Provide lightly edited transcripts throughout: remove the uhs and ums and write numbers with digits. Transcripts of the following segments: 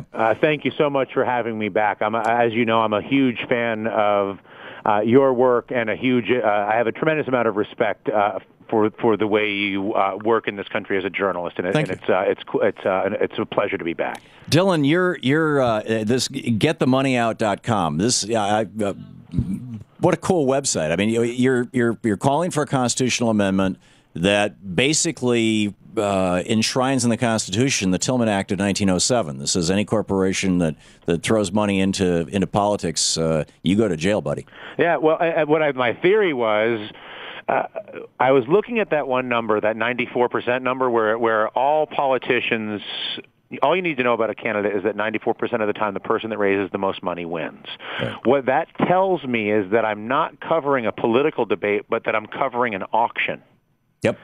program. Thank you so much for having me back. As you know, I'm a huge fan of your work and I have a tremendous amount of respect for the way you work in this country as a journalist, and it's a pleasure to be back. Dylan, you're this getthemoneyout.com. This what a cool website. I mean, you're calling for a constitutional amendment that basically enshrines in the Constitution the Tillman Act of 1907. This says any corporation that throws money into politics, you go to jail, buddy. Yeah. Well, my theory was. I was looking at that one number, that 94% number, where all politicians, all you need to know about a candidate is that 94% of the time the person that raises the most money wins. Right. What that tells me is that I'm not covering a political debate, but that I'm covering an auction. Yep.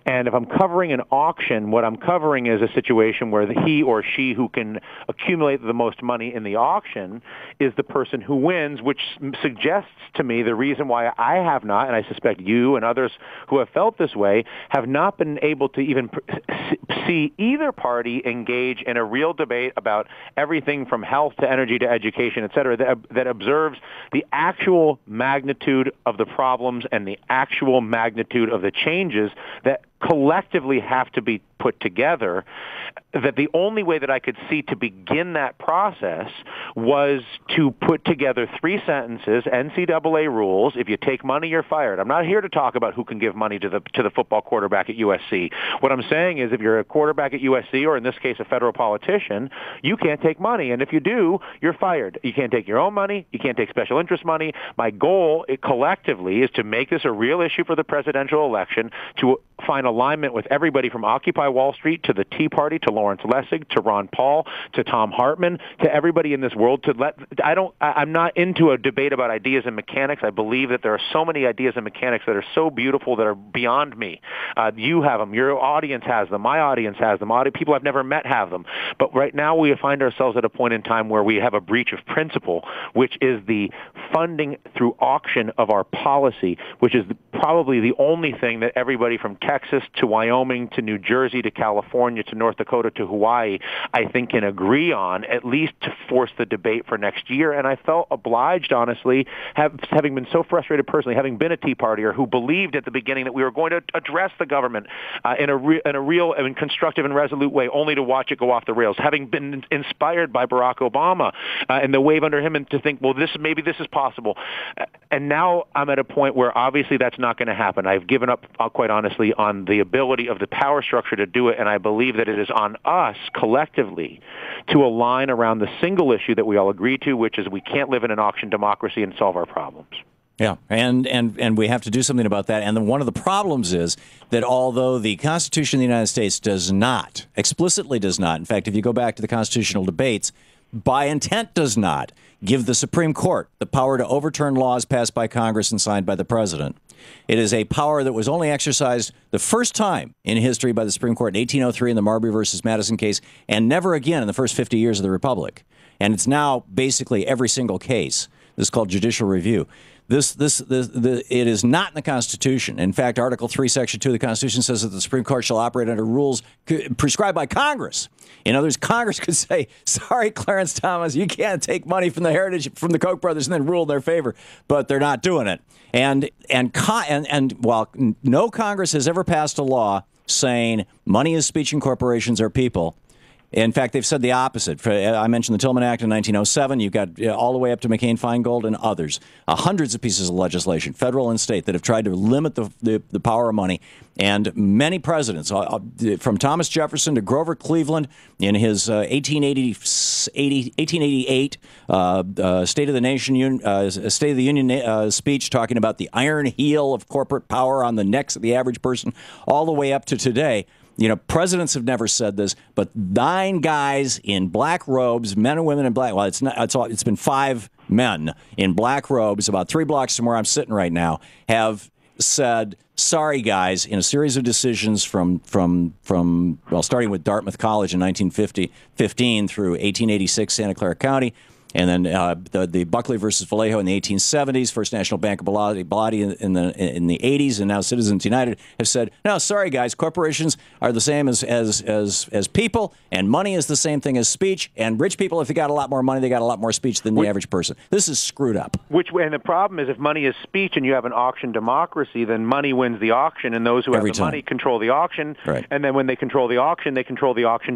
And if I'm covering an auction, what I'm covering is a situation where he or she who can accumulate the most money in the auction is the person who wins, which suggests to me the reason why I have not, and I suspect you and others who have felt this way, have not been able to even see either party engage in a real debate about everything from health to energy to education, et cetera, that observes the actual magnitude of the problems and the actual magnitude of the changes that collectively have to be put together, that the only way that I could see to begin that process was to put together 3 sentences, NCAA rules. If you take money, you're fired. I'm not here to talk about who can give money to the football quarterback at USC. What I'm saying is if you're a quarterback at USC, or in this case a federal politician, you can't take money. And if you do, you're fired. You can't take your own money. You can't take special interest money. My goal collectively is to make this a real issue for the presidential election, to find alignment with everybody from Occupy Wall Street to the Tea Party to Lawrence Lessig to Ron Paul to Thom Hartmann to everybody in this world. I'm not into a debate about ideas and mechanics. I believe that there are so many ideas and mechanics that are so beautiful that are beyond me. You have them. Your audience has them. My audience has them. People I've never met have them. But right now we find ourselves at a point in time where we have a breach of principle, which is the funding through auction of our policy, which is probably the only thing that everybody from Texas to Wyoming to New Jersey to California to North Dakota to Hawaii, I think, can agree on, at least to force the debate for next year. And I felt obliged, honestly, having been so frustrated personally, having been a Tea Partier who believed at the beginning that we were going to address the government in a real and constructive and resolute way, only to watch it go off the rails, having been inspired by Barack Obama and the wave under him, and to think, well, maybe this is possible. And now I'm at a point where obviously that's not going to happen. I've given up, quite honestly, on the ability of the power structure to do it, and I believe that it is on us collectively to align around the single issue that we all agree to, which is we can't live in an auction democracy and solve our problems. Yeah, and we have to do something about that. And then one of the problems is that although the Constitution of the United States explicitly does not, in fact, if you go back to the constitutional debates, by intent does not give the Supreme Court the power to overturn laws passed by Congress and signed by the president. It is a power that was only exercised the first time in history by the Supreme Court in 1803 in the Marbury versus Madison case, and never again in the first 50 years of the Republic. And it's now basically every single case. This is called judicial review. It is not in the Constitution. In fact, Article 3, Section 2 of the Constitution says that the Supreme Court shall operate under rules prescribed by Congress. In other words, Congress could say, sorry, Clarence Thomas, you can't take money from the Heritage, from the Koch brothers and then rule in their favor. But they're not doing it. And while no Congress has ever passed a law saying money is speech and corporations are people, in fact, they've said the opposite. I mentioned the Tillman Act in 1907. You've got all the way up to McCain-Feingold and others. Hundreds of pieces of legislation, federal and state, that have tried to limit the power of money. And many presidents, from Thomas Jefferson to Grover Cleveland in his 1888 State of the Union speech, talking about the iron heel of corporate power on the necks of the average person, all the way up to today. You know, presidents have never said this, but 9 guys in black robes, men and women in black. Well, it's been 5 men in black robes, about 3 blocks from where I'm sitting right now, have said, sorry, guys, in a series of decisions from starting with Dartmouth College in 1915 through 1886, Santa Clara County, And then the Buckley versus Vallejo in the 1870s, First National Bank of Body in the 80s, and now Citizens United have said, no, sorry guys, corporations are the same as people, and money is the same thing as speech. And rich people, if they got a lot more money, they got a lot more speech than the average person. This is screwed up. And the problem is, if money is speech and you have an auction democracy, then money wins the auction, and those who have the money control the auction. Right. And then when they control the auction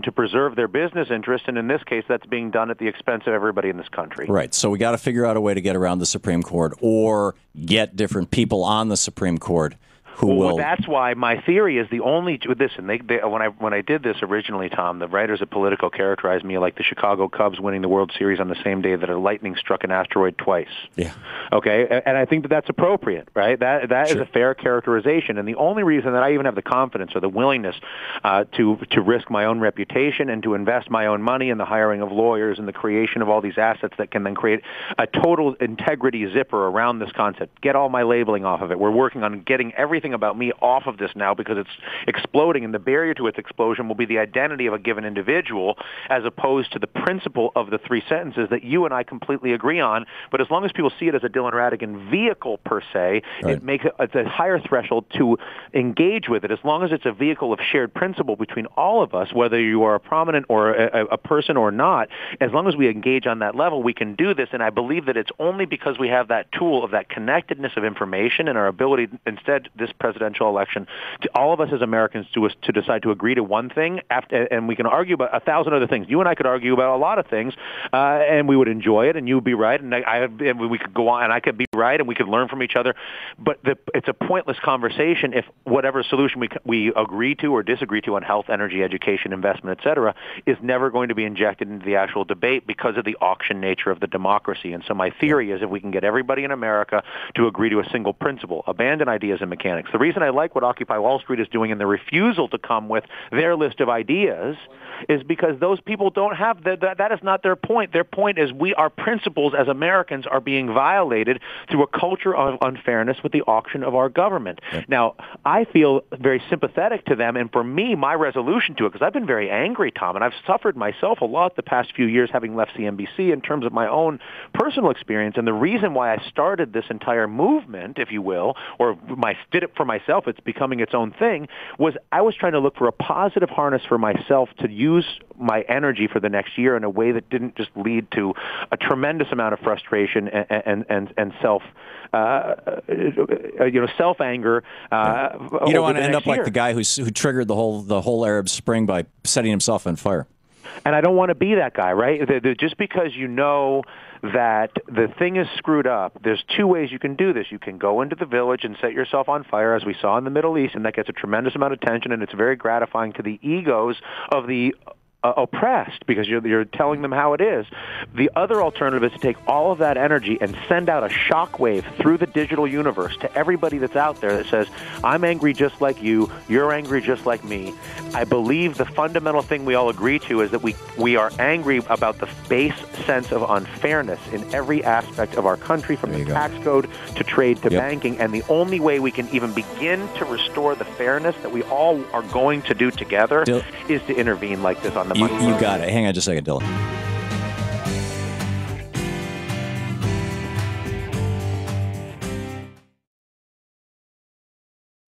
to preserve their business interest. And in this case, that's being done at the expense of everybody in this country. Right. So we got to figure out a way to get around the Supreme Court, or get different people on the Supreme Court who will. That's why my theory is the only. Listen, when I did this originally, Tom, the writers of Politico characterized me like the Chicago Cubs winning the World Series on the same day that a lightning struck an asteroid twice. Yeah. Okay, and I think that that's appropriate, right? That is a fair characterization, and the only reason that I even have the confidence or the willingness to risk my own reputation and to invest my own money in the hiring of lawyers and the creation of all these assets that can then create a total integrity zipper around this concept. Get all my labeling off of it. We're working on getting everything about me off of this now because it's exploding, and the barrier to its explosion will be the identity of a given individual as opposed to the principle of the three sentences that you and I completely agree on. But as long as people see it as a Dylan Ratigan vehicle per se, it makes it's a higher threshold to engage with it. As long as it's a vehicle of shared principle between all of us, whether you are a prominent or a person or not, as long as we engage on that level, we can do this. And I believe that it's only because we have that tool of that connectedness of information and our ability, instead, this presidential election, to all of us as Americans to decide to agree to one thing, and we can argue about 1,000 other things. You and I could argue about a lot of things, and we would enjoy it, and you would be right, and we could go on, and I could be right, and we could learn from each other. But it's a pointless conversation if whatever solution we agree to or disagree to on health, energy, education, investment, et cetera, is never going to be injected into the actual debate because of the auction nature of the democracy. And so my theory is if we can get everybody in America to agree to a single principle, abandon ideas and mechanics. The reason I like what Occupy Wall Street is doing in the refusal to come with their list of ideas is because those people don't have that is not their point. Their point is our principles as Americans are being violated through a culture of unfairness with the auction of our government. Yep. Now, I feel very sympathetic to them, and for me, my resolution to it, because I've been very angry, Tom, and I've suffered myself a lot the past few years having left CNBC in terms of my own personal experience, and the reason why I started this entire movement, if you will, or did it for myself, it's becoming its own thing, was I was trying to look for a positive harness for myself to use my energy for the next year in a way that didn't just lead to a tremendous amount of frustration and self self-anger. You don't want to end up like the guy who triggered the whole Arab Spring by setting himself on fire. And I don't want to be that guy, right? Just because you know that the thing is screwed up, there's two ways you can do this. You can go into the village and set yourself on fire, as we saw in the Middle East, and that gets a tremendous amount of attention, and it's very gratifying to the egos of the oppressed because you're telling them how it is. The other alternative is to take all of that energy and send out a shockwave through the digital universe to everybody that's out there that says, I'm angry just like you, you're angry just like me. I believe the fundamental thing we all agree to is that we are angry about the base sense of unfairness in every aspect of our country, from the tax code to trade to banking, and the only way we can even begin to restore the fairness that we all are going to do together is to intervene like this on the money. You got it. Hang on just a second, Dylan.